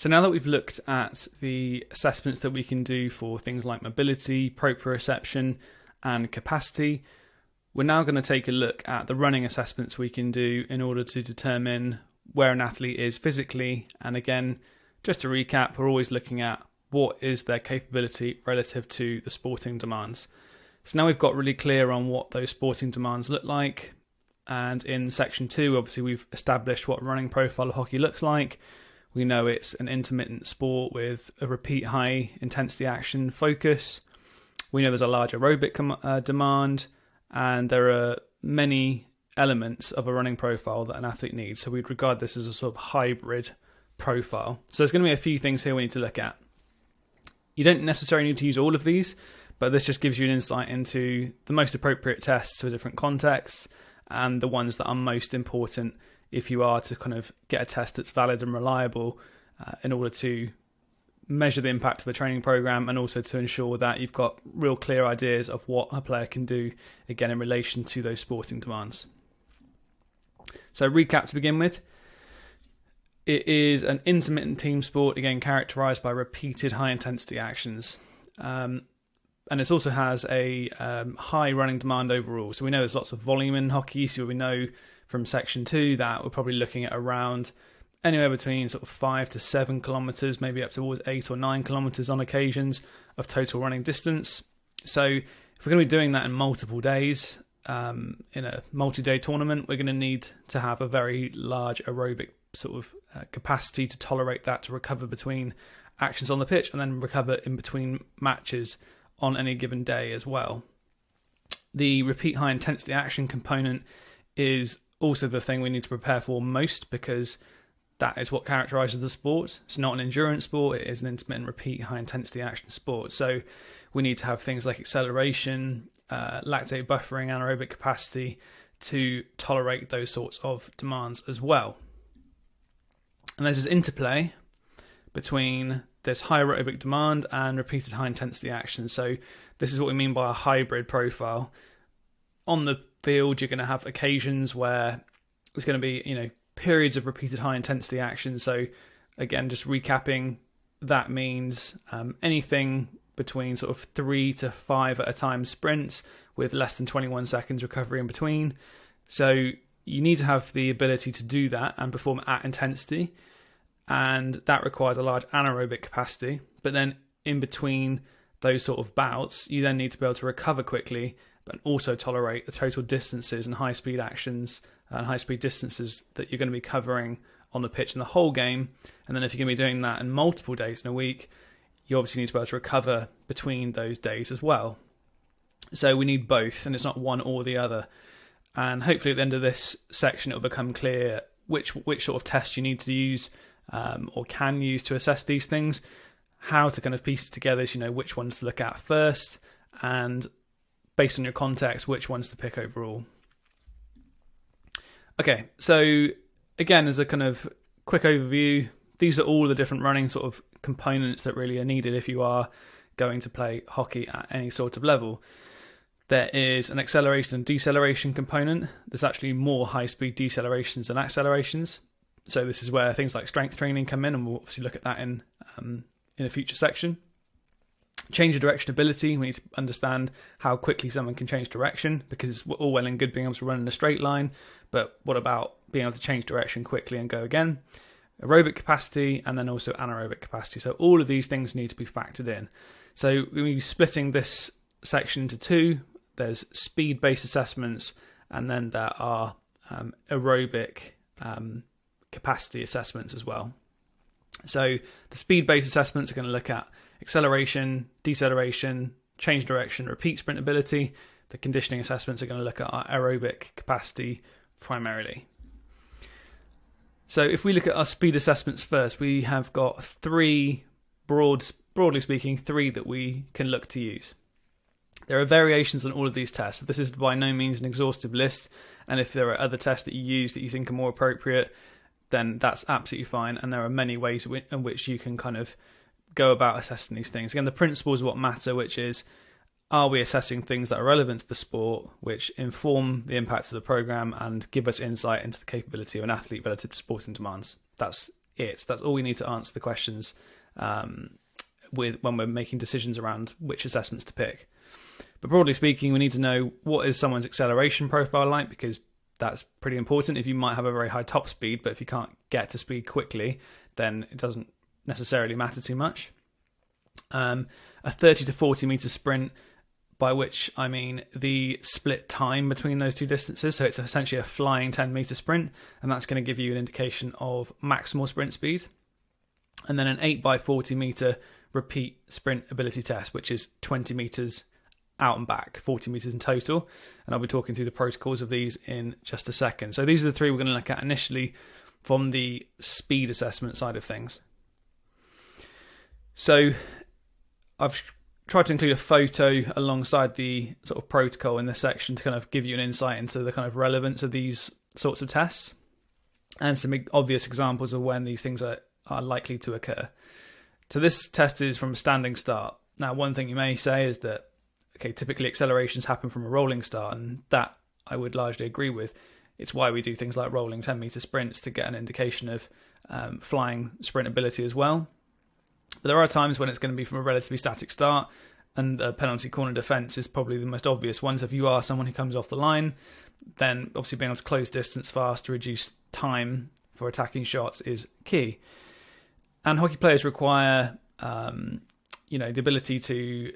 So now that we've looked at the assessments that we can do for things like mobility, proprioception, and capacity, we're now going to take a look at the running assessments we can do in order to determine where an athlete is physically. And again, just to recap, we're always looking at what is their capability relative to the sporting demands. So now we've got really clear on what those sporting demands look like. And in section 2, obviously, we've established what running profile of hockey looks like. We know it's an intermittent sport with a repeat high intensity action focus. We know there's a large aerobic demand, and there are many elements of a running profile that an athlete needs. So we'd regard this as a sort of hybrid profile. So there's going to be a few things here we need to look at. You don't necessarily need to use all of these, but this just gives you an insight into the most appropriate tests for different contexts and the ones that are most important if you are to kind of get a test that's valid and reliable in order to measure the impact of a training program, and also to ensure that you've got real clear ideas of what a player can do, again, in relation to those sporting demands. So recap to begin with. It is an intermittent team sport, again, characterised by repeated high-intensity actions. And it also has a high running demand overall. So we know there's lots of volume in hockey, so we know from section 2 that we're probably looking at around anywhere between sort of 5 to 7 kilometres, maybe up towards 8 or 9 kilometres on occasions of total running distance. So if we're going to be doing that in multiple days, in a multi-day tournament, we're going to need to have a very large aerobic sort of capacity to tolerate that, to recover between actions on the pitch and then recover in between matches on any given day as well. The repeat high intensity action component is also the thing we need to prepare for most, because that is what characterises the sport. It's not an endurance sport, it is an intermittent repeat high intensity action sport. So we need to have things like acceleration, lactate buffering, anaerobic capacity to tolerate those sorts of demands as well. And there's this interplay between this high aerobic demand and repeated high intensity action. So this is what we mean by a hybrid profile. On the field, you're going to have occasions where there's going to be, periods of repeated high intensity action. So again, just recapping, that means anything between sort of 3 to 5 at a time sprints with less than 21 seconds recovery in between. So you need to have the ability to do that and perform at intensity, and that requires a large anaerobic capacity. But then in between those sort of bouts, you then need to be able to recover quickly, but also tolerate the total distances and high-speed actions and high-speed distances that you're going to be covering on the pitch in the whole game. And then if you're going to be doing that in multiple days in a week, you obviously need to be able to recover between those days as well. So we need both, and it's not one or the other. And hopefully at the end of this section, it'll become clear which sort of test you need to use or can use to assess these things, how to kind of piece it together, so which ones to look at first, and based on your context, which ones to pick overall. Okay, so again, as a kind of quick overview, these are all the different running sort of components that really are needed if you are going to play hockey at any sort of level. There is an acceleration and deceleration component. There's actually more high-speed decelerations than accelerations. So this is where things like strength training come in, and we'll obviously look at that in a future section. Change of direction ability. We need to understand how quickly someone can change direction, because we're all well and good being able to run in a straight line, but what about being able to change direction quickly and go again? Aerobic capacity, and then also anaerobic capacity. So all of these things need to be factored in. So we're splitting this section into two. There's speed-based assessments, and then there are aerobic capacity assessments as well. So the speed-based assessments are going to look at acceleration, deceleration, change direction, repeat sprint ability. The conditioning assessments are going to look at our aerobic capacity primarily. So if we look at our speed assessments first, we have got three, broadly speaking, three that we can look to use. There are variations on all of these tests. So this is by no means an exhaustive list, and if there are other tests that you use that you think are more appropriate, then that's absolutely fine, and there are many ways in which you can kind of go about assessing these things. Again, the principles are what matter, which is, are we assessing things that are relevant to the sport, which inform the impact of the program and give us insight into the capability of an athlete relative to sporting demands? That's it. That's all we need to answer the questions with when we're making decisions around which assessments to pick. But broadly speaking, we need to know what is someone's acceleration profile like, because that's pretty important. If you might have a very high top speed, but if you can't get to speed quickly, then it doesn't necessarily matter too much. A 30 to 40 meter sprint, by which I mean the split time between those two distances. So it's essentially a flying 10 meter sprint, and that's going to give you an indication of maximal sprint speed. And then an 8 by 40 meter repeat sprint ability test, which is 20 meters out and back, 40 meters in total. And I'll be talking through the protocols of these in just a second. So these are the three we're going to look at initially from the speed assessment side of things. So I've tried to include a photo alongside the sort of protocol in this section to kind of give you an insight into the kind of relevance of these sorts of tests and some obvious examples of when these things are likely to occur. So this test is from a standing start. Now, one thing you may say is that, okay, typically accelerations happen from a rolling start, and that I would largely agree with. It's why we do things like rolling 10 meter sprints to get an indication of flying sprint ability as well. But there are times when it's going to be from a relatively static start, and the penalty corner defence is probably the most obvious one. So if you are someone who comes off the line, then obviously being able to close distance fast to reduce time for attacking shots is key. And hockey players require, the ability to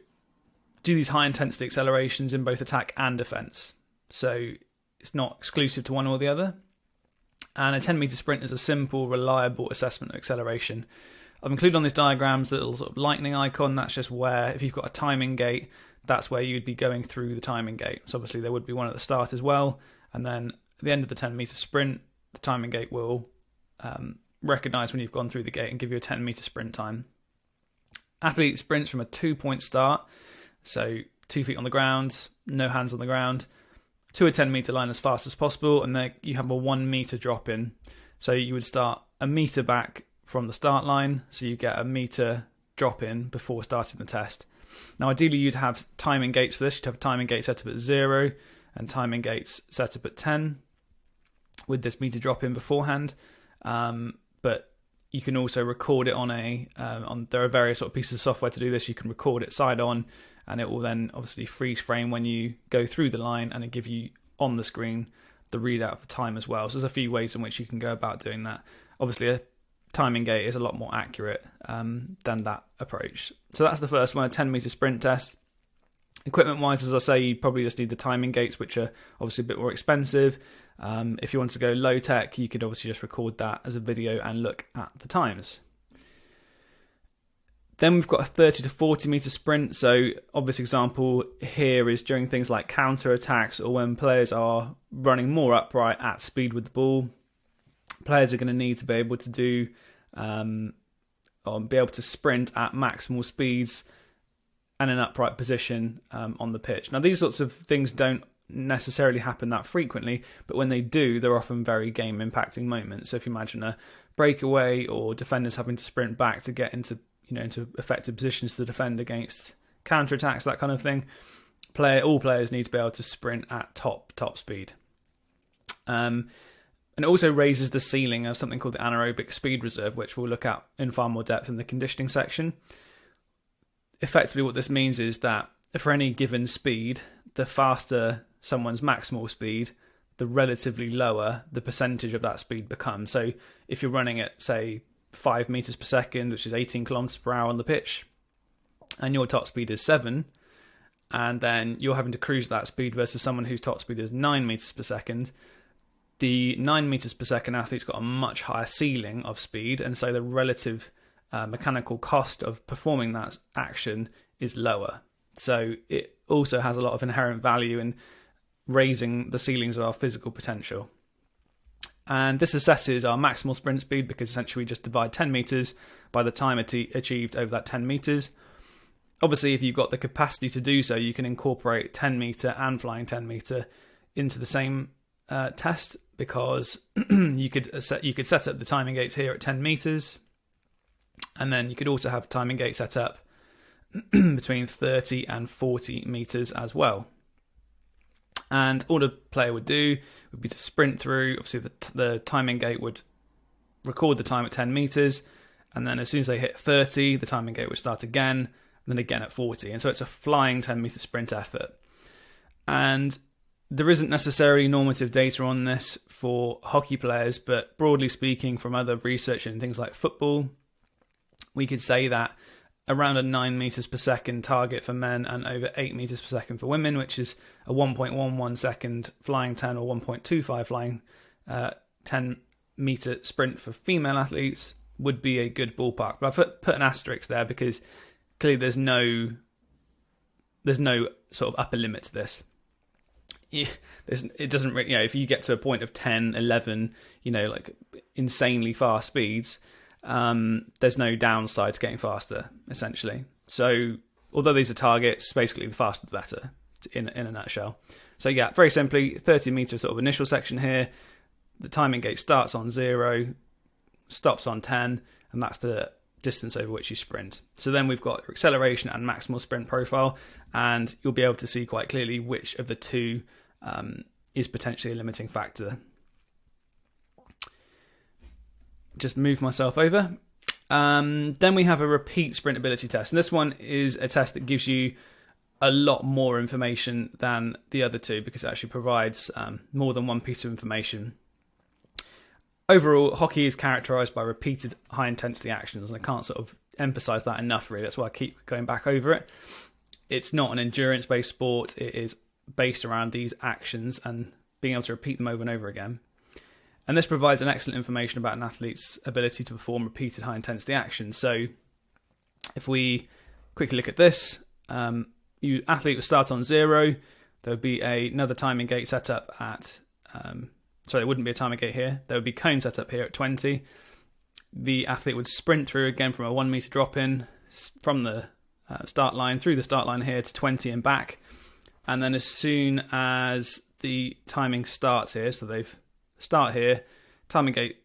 do these high intensity accelerations in both attack and defence. So it's not exclusive to one or the other. And a 10 meter sprint is a simple, reliable assessment of acceleration. I've included on these diagrams the little sort of lightning icon. That's just where, if you've got a timing gate, that's where you'd be going through the timing gate. So obviously there would be one at the start as well. And then at the end of the 10 meter sprint, the timing gate will recognise when you've gone through the gate and give you a 10 meter sprint time. Athlete sprints from a 2-point start. So 2 feet on the ground, no hands on the ground, to a 10 meter line as fast as possible. And then you have a 1 meter drop in. So you would start a meter back from the start line, so you get a meter drop in before starting the test. Now, ideally, you'd have timing gates for this. You'd have a timing gate set up at 0 and timing gates set up at 10 with this meter drop in beforehand. But you can also record it on there are various sort of pieces of software to do this. You can record it side on, and it will then obviously freeze frame when you go through the line, and it give you on the screen the readout of the time as well. So there's a few ways in which you can go about doing that. Obviously, a timing gate is a lot more accurate than that approach. So that's the first one, a 10 meter sprint test. Equipment wise, as I say, you probably just need the timing gates, which are obviously a bit more expensive. If you want to go low tech, you could obviously just record that as a video and look at the times. Then we've got a 30 to 40 meter sprint. So obvious example here is during things like counter attacks or when players are running more upright at speed with the ball. Players are going to need to be able to do or be able to sprint at maximal speeds and an upright position on the pitch. Now, these sorts of things don't necessarily happen that frequently, but when they do, they're often very game-impacting moments. So if you imagine a breakaway or defenders having to sprint back to get into effective positions to defend against counter-attacks, that kind of thing, all players need to be able to sprint at top speed. And it also raises the ceiling of something called the anaerobic speed reserve, which we'll look at in far more depth in the conditioning section. Effectively, what this means is that for any given speed, the faster someone's maximal speed, the relatively lower the percentage of that speed becomes. So if you're running at, say, 5 meters per second, which is 18 kilometers per hour on the pitch, and your top speed is 7, and then you're having to cruise at that speed versus someone whose top speed is 9 meters per second, the 9 meters per second athlete's got a much higher ceiling of speed, and so the relative mechanical cost of performing that action is lower. So it also has a lot of inherent value in raising the ceilings of our physical potential. And this assesses our maximal sprint speed because essentially we just divide 10 meters by the time achieved over that 10 meters. Obviously, if you've got the capacity to do so, you can incorporate 10 meter and flying 10 meter into the same test, because you could set up the timing gates here at 10 meters, and then you could also have timing gates set up between 30 and 40 meters as well. And all the player would do would be to sprint through. Obviously, the timing gate would record the time at 10 meters, and then as soon as they hit 30, the timing gate would start again, and then again at 40. And so it's a flying 10-meter sprint effort. And there isn't necessarily normative data on this for hockey players, but broadly speaking, from other research in things like football, we could say that around a 9 meters per second target for men and over 8 meters per second for women, which is a 1.11 second flying 10 or 1.25 flying 10 meter sprint for female athletes, would be a good ballpark. But I've put an asterisk there because clearly there's no sort of upper limit to this. It doesn't really, if you get to a point of 10, 11, like insanely fast speeds, there's no downside to getting faster, essentially. So although these are targets, basically the faster the better, in a nutshell. So yeah, very simply, 30 meter sort of initial section here. The timing gate starts on 0, stops on 10, and that's the distance over which you sprint. So then we've got your acceleration and maximal sprint profile, and you'll be able to see quite clearly which of the two is potentially a limiting factor. Just move myself over. Then we have a repeat sprint ability test, and this one is a test that gives you a lot more information than the other two because it actually provides more than one piece of information. Overall, hockey is characterised by repeated high-intensity actions, and I can't sort of emphasise that enough, really. That's why I keep going back over it. It's not an endurance-based sport. It is based around these actions and being able to repeat them over and over again. And this provides an excellent information about an athlete's ability to perform repeated high-intensity actions. So if we quickly look at this, athlete would start on 0. There would be another timing gate set up at... there wouldn't be a timing gate here. There would be cone set up here at 20. The athlete would sprint through again from a 1 meter drop in from the start line through the start line here to 20 and back. And then as soon as the timing starts here, so they've start here, timing gate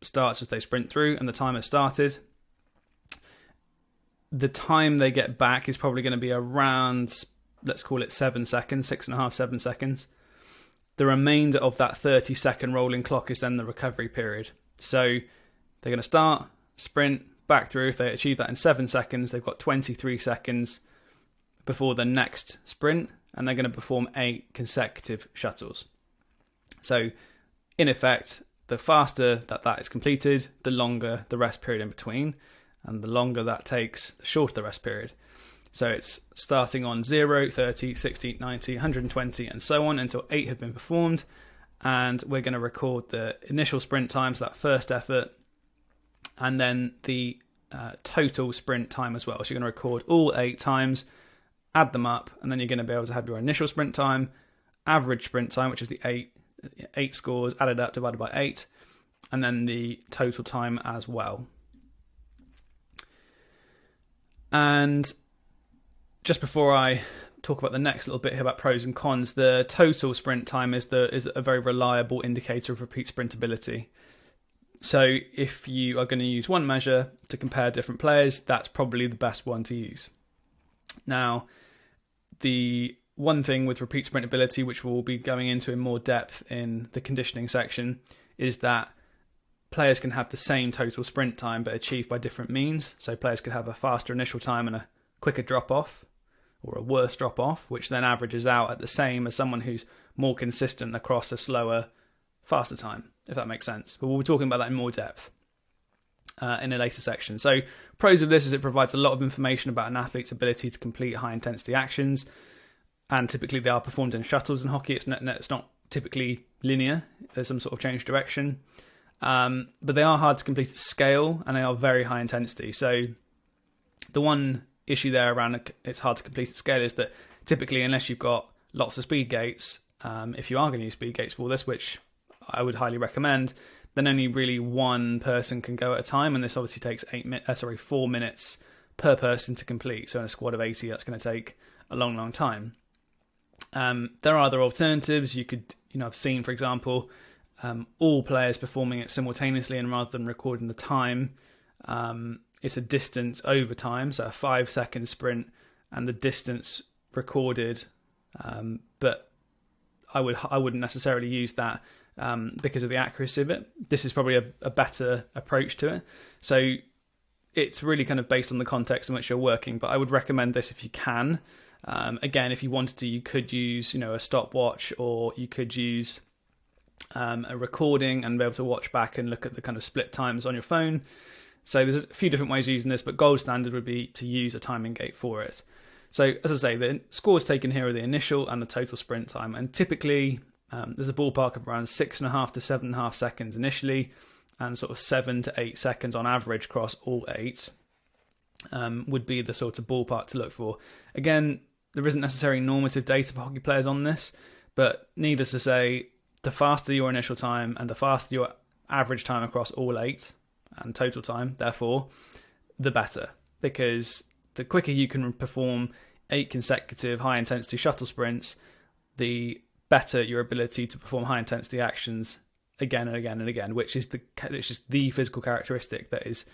starts as they sprint through and the timer started. The time they get back is probably going to be around, let's call it 7 seconds, 6.5, 7 seconds. The remainder of that 30-second rolling clock is then the recovery period. So they're going to start, sprint, back through. If they achieve that in 7 seconds, they've got 23 seconds before the next sprint, and they're going to perform 8 consecutive shuttles. So, in effect, the faster that is completed, the longer the rest period in between, and the longer that takes, the shorter the rest period. So it's starting on 0, 30, 60, 90, 120, and so on until 8 have been performed. And we're going to record the initial sprint times, that first effort, and then the total sprint time as well. So you're going to record all 8 times, add them up, and then you're going to be able to have your initial sprint time, average sprint time, which is the 8 scores added up divided by 8, and then the total time as well. And just before I talk about the next little bit here about pros and cons, the total sprint time is a very reliable indicator of repeat sprintability. So if you are going to use one measure to compare different players, that's probably the best one to use. Now, the one thing with repeat sprintability, which we'll be going into in more depth in the conditioning section, is that players can have the same total sprint time but achieved by different means. So players could have a faster initial time and a quicker drop-off, or a worse drop-off, which then averages out at the same as someone who's more consistent across a slower, faster time, if that makes sense. But we'll be talking about that in more depth in a later section. So pros of this is it provides a lot of information about an athlete's ability to complete high-intensity actions, and typically they are performed in shuttles in hockey. It's not typically linear. There's some sort of change direction. But they are hard to complete at scale, and they are very high intensity. So the one issue there around it's hard to complete at scale is that typically, unless you've got lots of speed gates, if you are going to use speed gates for this, which I would highly recommend, then only really one person can go at a time, and this obviously takes 4 minutes per person to complete. So in a squad of 80, that's going to take a long, long time. There are other alternatives. You could, I've seen, for example, all players performing it simultaneously, and rather than recording the time, it's a distance over time, so a 5-second sprint and the distance recorded. But I wouldn't necessarily use that because of the accuracy of it. This is probably a better approach to it. So it's really kind of based on the context in which you're working, but I would recommend this if you can. Again, if you wanted to, you could use, a stopwatch, or you could use a recording and be able to watch back and look at the kind of split times on your phone. So there's a few different ways of using this, but gold standard would be to use a timing gate for it. So as I say, the scores taken here are the initial and the total sprint time, and typically there's a ballpark of around 6.5 to 7.5 seconds initially, and sort of 7 to 8 seconds on average across all 8 would be the sort of ballpark to look for. Again, there isn't necessarily normative data for hockey players on this, but needless to say, the faster your initial time and the faster your average time across all 8 and total time, therefore, the better. Because the quicker you can perform 8 consecutive high-intensity shuttle sprints, the better your ability to perform high-intensity actions again and again and again, which is the physical characteristic that is,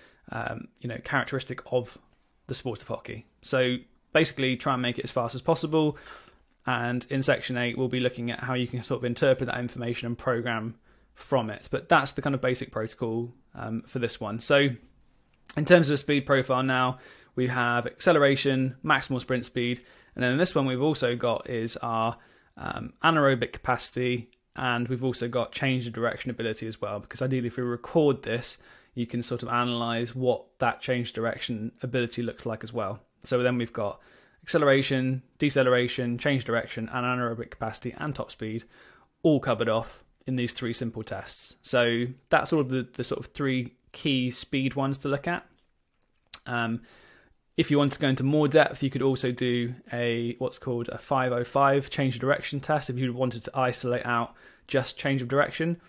characteristic of the sport of hockey. So basically, try and make it as fast as possible. And in section 8, we'll be looking at how you can sort of interpret that information and program from it. But that's the kind of basic protocol for this one. So in terms of a speed profile now, we have acceleration, maximal sprint speed, and then this one we've also got is our anaerobic capacity, and we've also got change of direction ability as well, because ideally if we record this, you can sort of analyze what that change direction ability looks like as well. So then we've got acceleration, deceleration, change direction, and anaerobic capacity and top speed all covered off in these 3 simple tests. So that's all of the sort of 3 key speed ones to look at. If you want to go into more depth, you could also do what's called a 505 change of direction test if you wanted to isolate out just change of direction.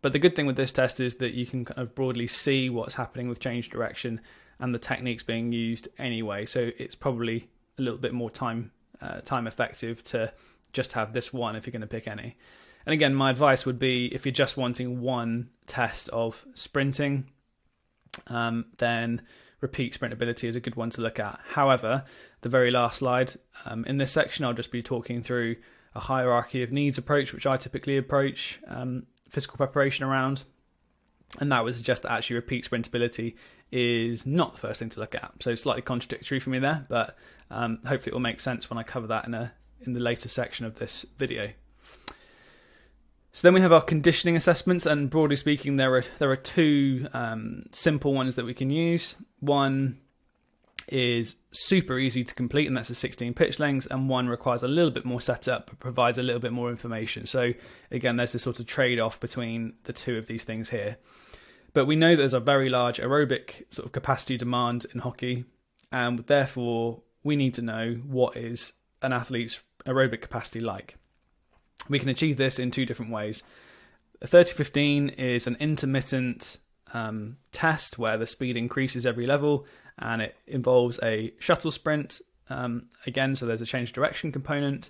But the good thing with this test is that you can kind of broadly see what's happening with change of direction and the techniques being used anyway. So it's probably a little bit more time effective to just have this one if you're going to pick any. And again, my advice would be, if you're just wanting one test of sprinting, then repeat sprint ability is a good one to look at. However, the very last slide in this section, I'll just be talking through a hierarchy of needs approach, which I typically approach physical preparation around. And that would suggest that actually repeat sprint ability is not the first thing to look at. So it's slightly contradictory for me there, but hopefully it will make sense when I cover that in the later section of this video. So then we have our conditioning assessments, and broadly speaking, there are 2 simple ones that we can use. One is super easy to complete, and that's a 16 pitch lengths, and one requires a little bit more setup but provides a little bit more information. So again, there's this sort of trade-off between the 2 of these things here. But we know there's a very large aerobic sort of capacity demand in hockey, and therefore we need to know what is an athlete's aerobic capacity like. We can achieve this in 2 different ways. A 30-15 is an intermittent test where the speed increases every level, and it involves a shuttle sprint again, so there's a change direction component.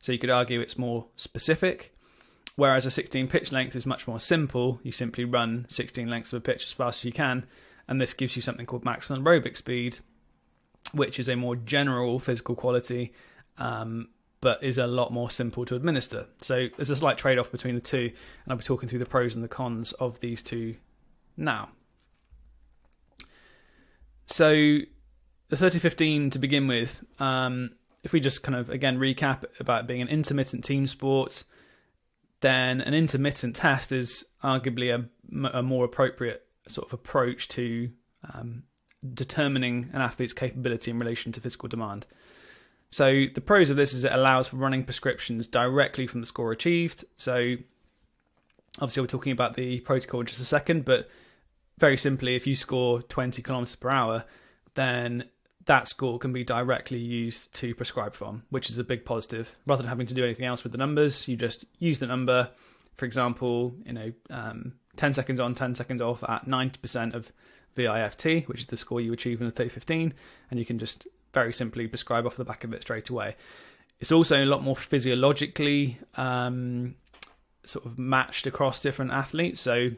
So you could argue it's more specific, whereas a 16 pitch length is much more simple. You simply run 16 lengths of a pitch as fast as you can, and this gives you something called maximum aerobic speed, which is a more general physical quality, but is a lot more simple to administer. So there's a slight trade-off between the 2, and I'll be talking through the pros and the cons of these 2 now. So the 30-15 to begin with, if we just kind of, again, recap about being an intermittent team sport, then an intermittent test is arguably a more appropriate sort of approach to determining an athlete's capability in relation to physical demand. So the pros of this is it allows for running prescriptions directly from the score achieved. So obviously we're talking about the protocol in just a second, but very simply, if you score 20 kilometers per hour, then that score can be directly used to prescribe from, which is a big positive. Rather than having to do anything else with the numbers, you just use the number. For example, 10 seconds on, 10 seconds off at 90% of VIFT, which is the score you achieve in the 30-15, and you can just very simply prescribe off the back of it straight away. It's also a lot more physiologically sort of matched across different athletes. So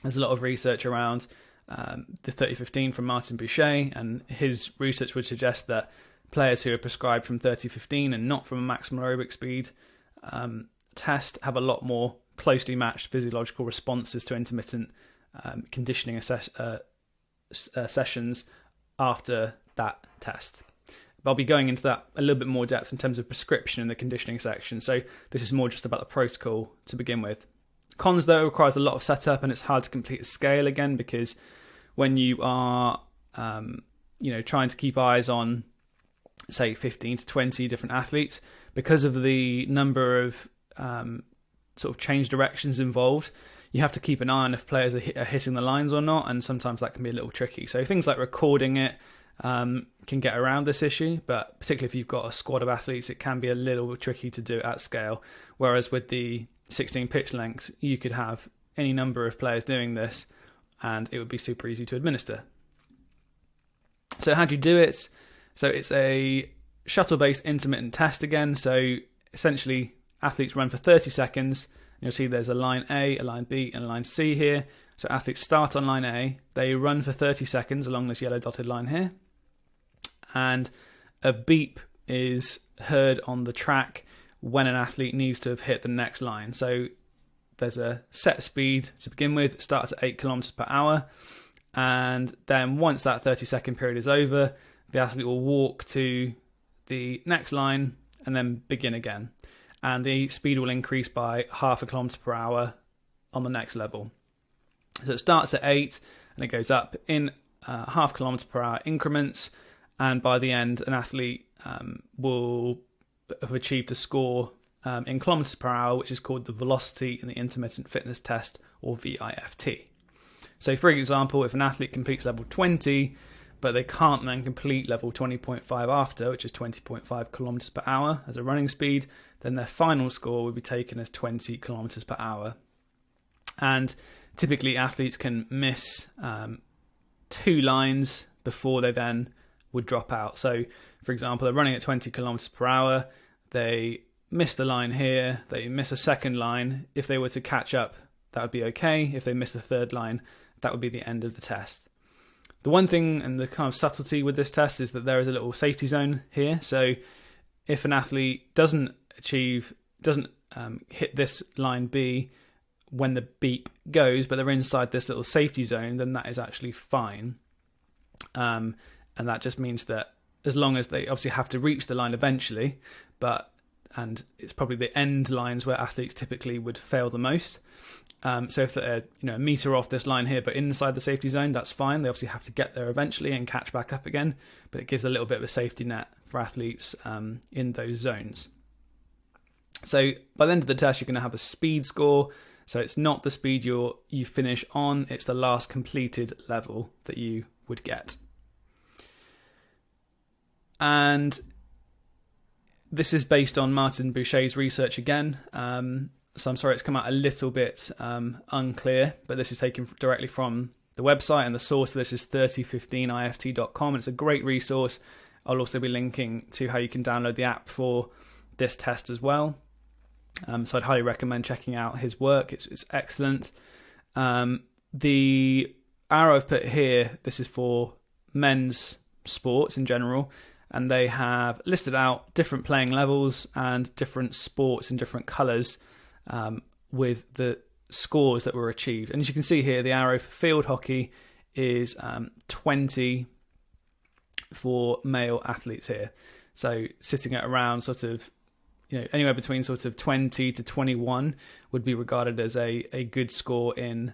there's a lot of research around the 30-15 from Martin Boucher, and his research would suggest that players who are prescribed from 30-15 and not from a maximum aerobic speed test have a lot more closely matched physiological responses to intermittent conditioning sessions after that test. But I'll be going into that a little bit more depth in terms of prescription in the conditioning section. So this is more just about the protocol to begin with. Cons, though, requires a lot of setup, and it's hard to complete a scale again, because when you are trying to keep eyes on, say, 15 to 20 different athletes, because of the number of sort of change directions involved, you have to keep an eye on if players are hitting the lines or not, and sometimes that can be a little tricky. So things like recording it can get around this issue, but particularly if you've got a squad of athletes, it can be a little tricky to do it at scale. Whereas with the 16 pitch lengths, you could have any number of players doing this, and it would be super easy to administer. So how do you do it? So it's a shuttle-based intermittent test again. So essentially, athletes run for 30 seconds. You'll see there's a line A, a line B, and a line C here. So athletes start on line A. They run for 30 seconds along this yellow dotted line here. And a beep is heard on the track when an athlete needs to have hit the next line. So there's a set speed to begin with. It starts at 8 kilometers per hour. And then once that 30-second period is over, the athlete will walk to the next line and then begin again. And the speed will increase by half a kilometre per hour on the next level. So it starts at 8 and it goes up in half kilometre per hour increments. And by the end, an athlete will have achieved a score in kilometres per hour, which is called the velocity in the intermittent fitness test, or VIFT. So for example, if an athlete completes level 20, but they can't then complete level 20.5 after, which is 20.5 kilometers per hour as a running speed, then their final score would be taken as 20 kilometers per hour. And typically athletes can miss 2 lines before they then would drop out. So for example, they're running at 20 kilometers per hour, they miss the line here, they miss a second line. If they were to catch up, that would be okay. If they miss the third line, that would be the end of the test. The one thing and the kind of subtlety with this test is that there is a little safety zone here. So if an athlete doesn't hit this line B when the beep goes, but they're inside this little safety zone, then that is actually fine. And that just means that as long as they obviously have to reach the line eventually, and it's probably the end lines where athletes typically would fail the most. So if they're a metre off this line here, but inside the safety zone, that's fine. They obviously have to get there eventually and catch back up again, but it gives a little bit of a safety net for athletes in those zones. So by the end of the test, you're going to have a speed score. So it's not the speed you finish on, it's the last completed level that you would get. And this is based on Martin Boucher's research again. So I'm sorry it's come out a little bit unclear, but this is taken directly from the website, and the source of this is 3015ift.com. And it's a great resource. I'll also be linking to how you can download the app for this test as well. So I'd highly recommend checking out his work. It's excellent. The arrow I've put here, this is for men's sports in general, and they have listed out different playing levels and different sports in different colours with the scores that were achieved. And as you can see here, the arrow for field hockey is 20 for male athletes here. So sitting at around sort of, anywhere between sort of 20 to 21 would be regarded as a good score in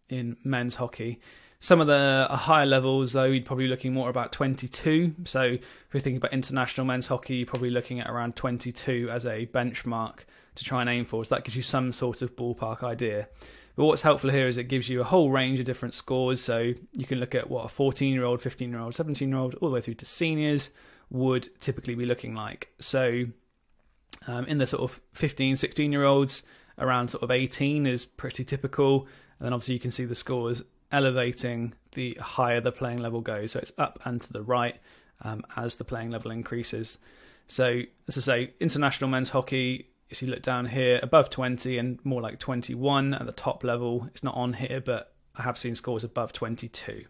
men's hockey. Some of the higher levels, though, you'd probably be looking more about 22. So if you're thinking about international men's hockey, you're probably looking at around 22 as a benchmark to try and aim for. So that gives you some sort of ballpark idea. But what's helpful here is it gives you a whole range of different scores. So you can look at what a 14-year-old, 15-year-old, 17-year-old, all the way through to seniors would typically be looking like. So in the sort of 15, 16-year-olds, around sort of 18 is pretty typical. And then obviously you can see the scores elevating the higher the playing level goes. So it's up and to the right as the playing level increases. So as I say, international men's hockey, if you look down here, above 20 and more like 21 at the top level. It's not on here, but I have seen scores above 22.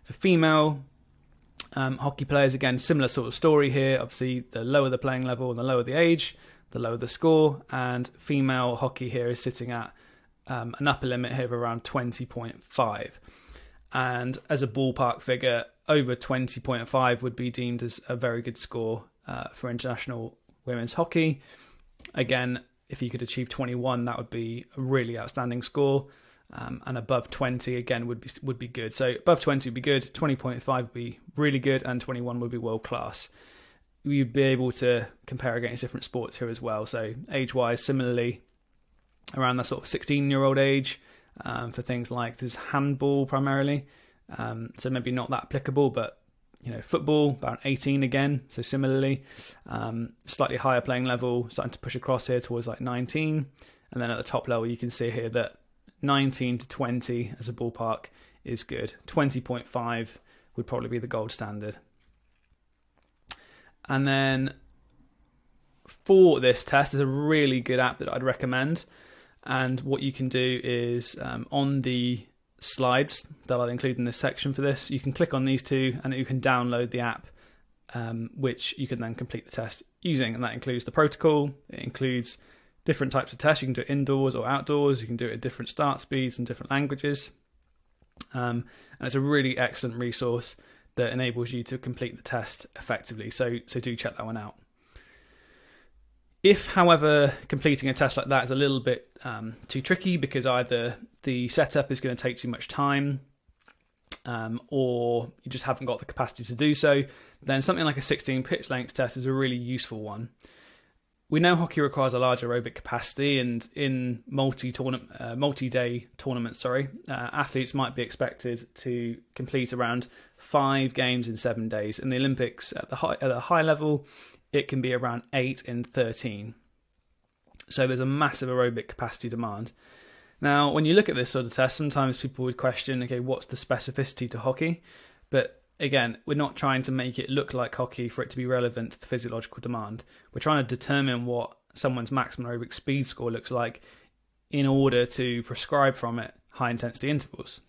For female hockey players, again, similar sort of story here. Obviously, the lower the playing level and the lower the age, the lower the score. And female hockey here is sitting at an upper limit here of around 20.5. And as a ballpark figure, over 20.5 would be deemed as a very good score for international women's hockey. Again, if you could achieve 21, that would be a really outstanding score. And above 20 again would be good. So above 20 would be good, 20.5 would be really good, and 21 would be world class. You'd be able to compare against different sports here as well. So age-wise, similarly, around that sort of 16-year-old age for things like there's handball primarily. So maybe not that applicable, but football about 18 again. So similarly, slightly higher playing level, starting to push across here towards like 19, and then at the top level you can see here that 19 to 20 as a ballpark is good. 20.5 would probably be the gold standard. And then for this test, there's a really good app that I'd recommend. And what you can do is on the slides that I'll include in this section for this, you can click on these two and you can download the app, which you can then complete the test using. And that includes the protocol. It includes different types of tests. You can do it indoors or outdoors. You can do it at different start speeds and different languages. And it's a really excellent resource that enables you to complete the test effectively. So do check that one out. If, however, completing a test like that is a little bit too tricky because either the setup is going to take too much time or you just haven't got the capacity to do so, then something like a 16 pitch length test is a really useful one. We know hockey requires a large aerobic capacity, and in multi-day tournaments, athletes might be expected to complete around 5 games in 7 days. In the Olympics, at a high level, it can be around 8 in 13. So there's a massive aerobic capacity demand. Now, when you look at this sort of test, sometimes people would question, okay, what's the specificity to hockey? But again, we're not trying to make it look like hockey for it to be relevant to the physiological demand. We're trying to determine what someone's maximum aerobic speed score looks like in order to prescribe from it high-intensity intervals.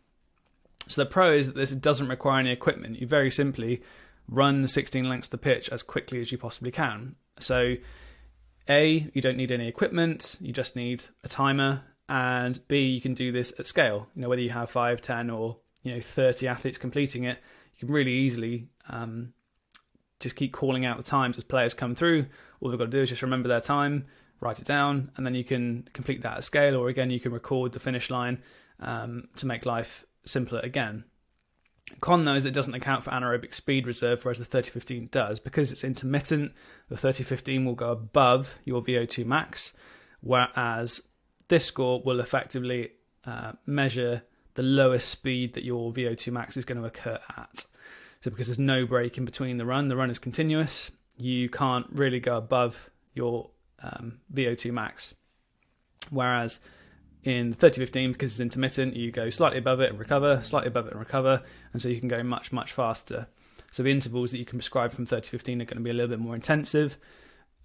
So the pro is that this doesn't require any equipment. You very simply run 16 lengths of the pitch as quickly as you possibly can. So A, you don't need any equipment, you just need a timer, and B, you can do this at scale. Whether you have 5, 10 or 30 athletes completing it, you can really easily just keep calling out the times as players come through. All they've got to do is just remember their time, write it down, and then you can complete that at scale, or again, you can record the finish line to make life simpler again. Con though is that it doesn't account for anaerobic speed reserve, whereas the 30-15 does. Because it's intermittent, the 30-15 will go above your VO2 max, whereas this score will effectively measure the lowest speed that your VO2 max is going to occur at. So because there's no break in between the run is continuous, you can't really go above your VO2 max. Whereas in 30-15, because it's intermittent, you go slightly above it and recover, slightly above it and recover, and so you can go much, much faster. So the intervals that you can prescribe from 30-15 are going to be a little bit more intensive,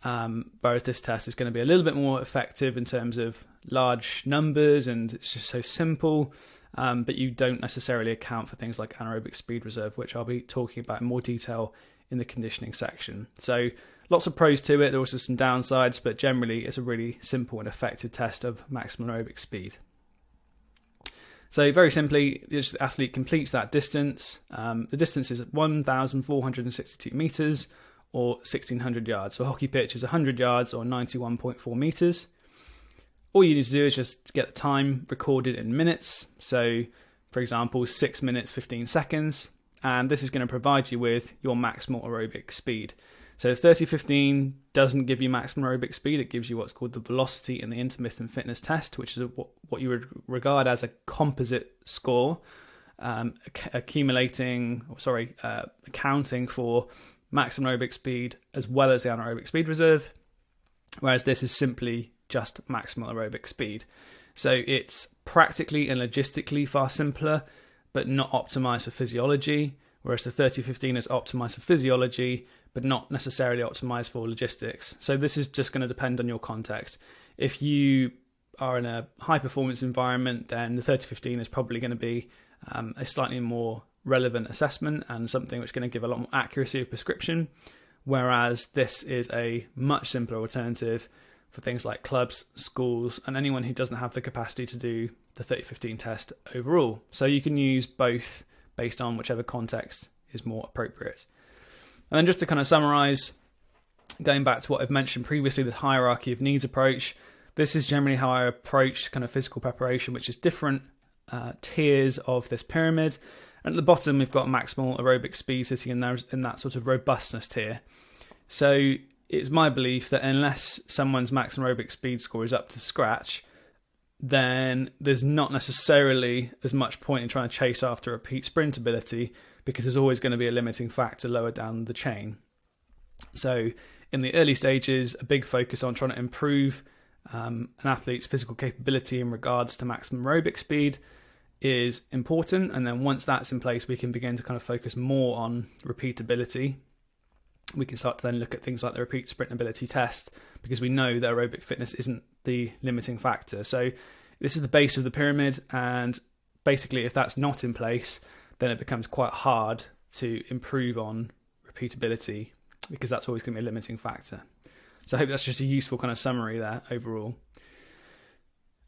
whereas this test is going to be a little bit more effective in terms of large numbers, and it's just so simple, but you don't necessarily account for things like anaerobic speed reserve, which I'll be talking about in more detail in the conditioning section. So lots of pros to it. There are also some downsides, but generally it's a really simple and effective test of maximum aerobic speed. So very simply, the athlete completes that distance. The distance is 1,462 metres or 1,600 yards. So a hockey pitch is 100 yards or 91.4 metres. All you need to do is just get the time recorded in minutes. So, for example, 6 minutes, 15 seconds. And this is going to provide you with your maximal aerobic speed. So 30-15 doesn't give you maximum aerobic speed. It gives you what's called the velocity in the intermittent fitness test, which is what you would regard as a composite score, accounting for maximum aerobic speed as well as the anaerobic speed reserve, whereas this is simply just maximal aerobic speed. So it's practically and logistically far simpler, but not optimized for physiology, whereas the 30-15 is optimized for physiology, but not necessarily optimized for logistics. So this is just going to depend on your context. If you are in a high-performance environment, then the 30-15 is probably going to be a slightly more relevant assessment and something which is going to give a lot more accuracy of prescription, whereas this is a much simpler alternative for things like clubs, schools, and anyone who doesn't have the capacity to do the 30-15 test overall. So you can use both based on whichever context is more appropriate. And then just to kind of summarize, going back to what I've mentioned previously, the hierarchy of needs approach, this is generally how I approach kind of physical preparation, which is different tiers of this pyramid. And at the bottom, we've got maximal aerobic speed sitting in there in that sort of robustness tier. So it's my belief that unless someone's max aerobic speed score is up to scratch, then there's not necessarily as much point in trying to chase after repeat sprint ability, because there's always going to be a limiting factor lower down the chain. So in the early stages, a big focus on trying to improve an athlete's physical capability in regards to maximum aerobic speed is important. And then once that's in place, we can begin to kind of focus more on repeatability. We can start to then look at things like the repeat sprint ability test, because we know that aerobic fitness isn't the limiting factor. So this is the base of the pyramid, and basically if that's not in place, then it becomes quite hard to improve on repeatability, because that's always going to be a limiting factor. So I hope that's just a useful kind of summary there overall.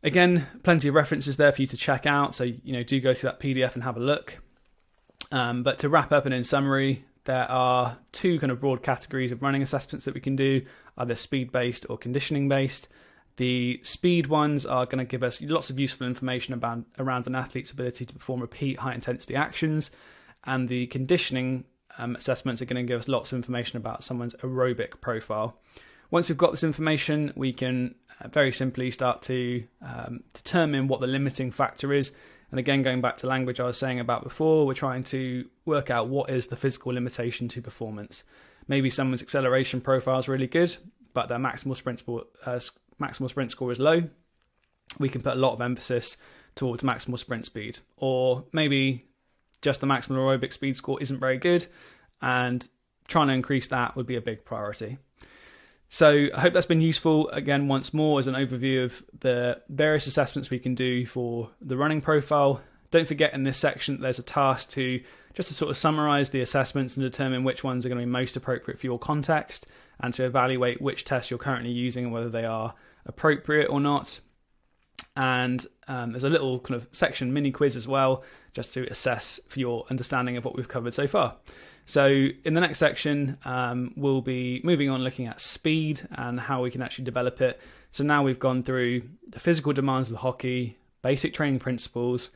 Again, plenty of references there for you to check out, so do go through that PDF and have a look. But to wrap up and in summary, there are two kind of broad categories of running assessments that we can do, either speed-based or conditioning-based. The speed ones are going to give us lots of useful information around an athlete's ability to perform repeat high-intensity actions, and the conditioning assessments are going to give us lots of information about someone's aerobic profile. Once we've got this information, we can very simply start to determine what the limiting factor is. And again, going back to language I was saying about before, we're trying to work out what is the physical limitation to performance. Maybe someone's acceleration profile is really good, but their maximal sprint score is low. We can put a lot of emphasis towards maximal sprint speed. Or maybe just the maximal aerobic speed score isn't very good, and trying to increase that would be a big priority. So I hope that's been useful. Again, once more, as an overview of the various assessments we can do for the running profile. Don't forget in this section there's a task to sort of summarize the assessments and determine which ones are going to be most appropriate for your context, and to evaluate which tests you're currently using and whether they are appropriate or not. And there's a little kind of section mini quiz as well, just to assess for your understanding of what we've covered so far. So in the next section, we'll be moving on looking at speed and how we can actually develop it. So now we've gone through the physical demands of hockey, basic training principles,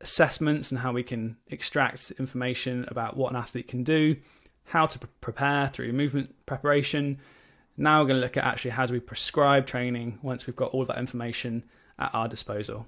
assessments and how we can extract information about what an athlete can do, how to prepare through movement preparation. Now we're going to look at actually how do we prescribe training once we've got all of that information at our disposal.